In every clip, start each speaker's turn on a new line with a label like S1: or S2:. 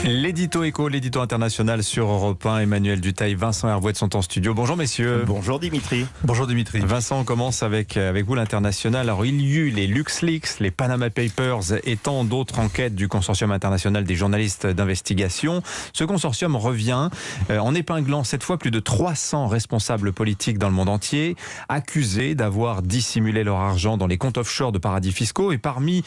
S1: L'édito éco, l'édito international sur Europe 1. Emmanuel Dutheil, Vincent Hervouet sont en studio. Bonjour messieurs.
S2: Bonjour Dimitri.
S3: Bonjour Dimitri.
S1: Vincent, on commence avec vous l'international. Alors il y eut les LuxLeaks, les Panama Papers et tant d'autres enquêtes du consortium international des journalistes d'investigation. Ce consortium revient en épinglant cette fois plus de 300 responsables politiques dans le monde entier, accusés d'avoir dissimulé leur argent dans les comptes offshore de paradis fiscaux et parmi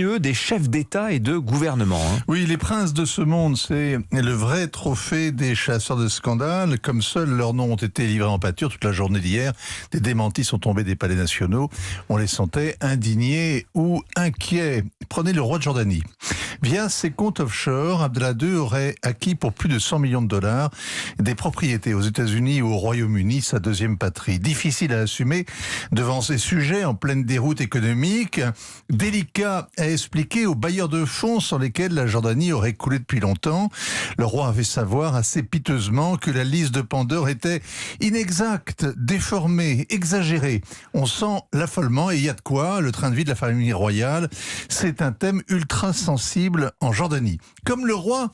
S1: eux des chefs d'État et de gouvernement.
S3: Oui, les princes de ce monde, c'est le vrai trophée des chasseurs de scandales. Comme seuls leurs noms ont été livrés en pâture toute la journée d'hier, des démentis sont tombés des palais nationaux. On les sentait indignés ou inquiets. Prenez le roi de Jordanie. Via ses comptes offshore, Abdallah II aurait acquis pour plus de 100 millions de dollars des propriétés aux États-Unis ou au Royaume-Uni, sa deuxième patrie. Difficile à assumer devant ces sujets en pleine déroute économique, délicat à expliquer aux bailleurs de fonds sans lesquels la Jordanie aurait coulé depuis longtemps. Le roi avait savoir assez piteusement que la liste de Pandore était inexacte, déformée, exagérée. On sent l'affolement et il y a de quoi. Le train de vie de la famille royale, c'est un thème ultra sensible en Jordanie. Comme le roi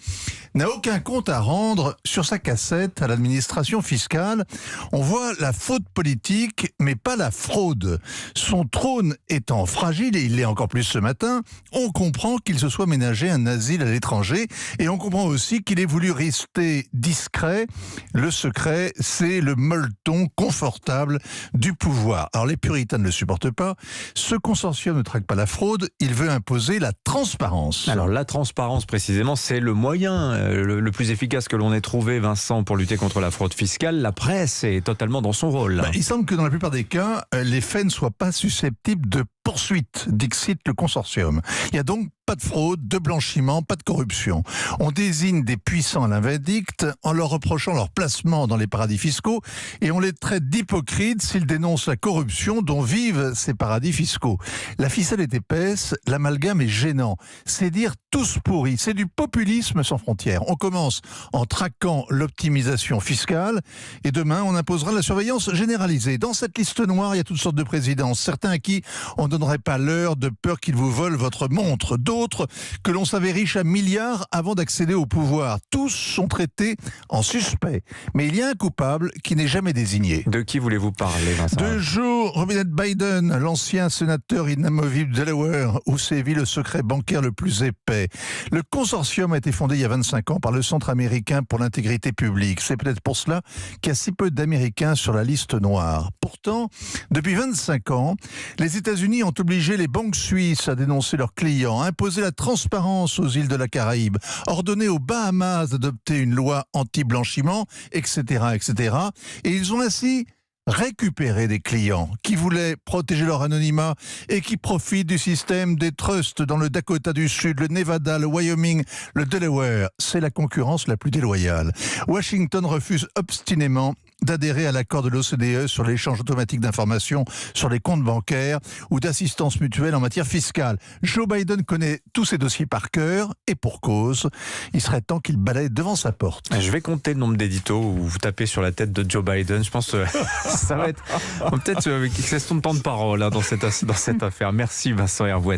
S3: n'a aucun compte à rendre sur sa cassette à l'administration fiscale, on voit la faute politique, mais pas la fraude. Son trône étant fragile, et il l'est encore plus ce matin, on comprend qu'il se soit ménagé un asile à l'étranger, et on comprend aussi qu'il ait voulu rester discret. Le secret, c'est le molleton confortable du pouvoir. Alors les puritains ne le supportent pas. Ce consortium ne traque pas la fraude, il veut imposer la transparence.
S1: Alors la transparence précisément, c'est le moyen le plus efficace que l'on ait trouvé, Vincent, pour lutter contre la fraude fiscale. La presse est totalement dans son rôle.
S3: Il semble que dans la plupart des cas, les faits ne soient pas susceptibles de poursuite, dixit le consortium. Il n'y a donc pas de fraude, de blanchiment, pas de corruption. On désigne des puissants à la vindicte en leur reprochant leur placement dans les paradis fiscaux et on les traite d'hypocrites s'ils dénoncent la corruption dont vivent ces paradis fiscaux. La ficelle est épaisse, l'amalgame est gênant. C'est dire tous pourris, c'est du populisme sans frontières. On commence en traquant l'optimisation fiscale et demain on imposera la surveillance généralisée. Dans cette liste noire, il y a toutes sortes de présidences. Certains à qui on ne donnerait pas l'heure de peur qu'ils vous volent votre montre. D'autres que l'on savait riches à milliards avant d'accéder au pouvoir. Tous sont traités en suspects. Mais il y a un coupable qui n'est jamais désigné.
S1: De qui voulez-vous parler, Vincent?
S3: De Joe Biden, l'ancien sénateur inamovible de Delaware, où sévit le secret bancaire le plus épais. Le consortium a été fondé il y a 25 ans par le Centre américain pour l'intégrité publique. C'est peut-être pour cela qu'il y a si peu d'Américains sur la liste noire. Pourtant, depuis 25 ans, les États-Unis ont obligé les banques suisses à dénoncer leurs clients, imposer la transparence aux îles de la Caraïbe, ordonné aux Bahamas d'adopter une loi anti-blanchiment, etc., etc. Et ils ont ainsi récupérer des clients qui voulaient protéger leur anonymat et qui profitent du système des trusts dans le Dakota du Sud, le Nevada, le Wyoming, le Delaware. C'est la concurrence la plus déloyale. Washington refuse obstinément d'adhérer à l'accord de l'OCDE sur l'échange automatique d'informations sur les comptes bancaires ou d'assistance mutuelle en matière fiscale. Joe Biden connaît tous ces dossiers par cœur et pour cause. Il serait temps qu'il balaye devant sa porte.
S1: Je vais compter le nombre d'éditos où vous tapez sur la tête de Joe Biden. Je pense que ça va être peut-être une question de temps de parole dans cette affaire. Merci Vincent Hervouet.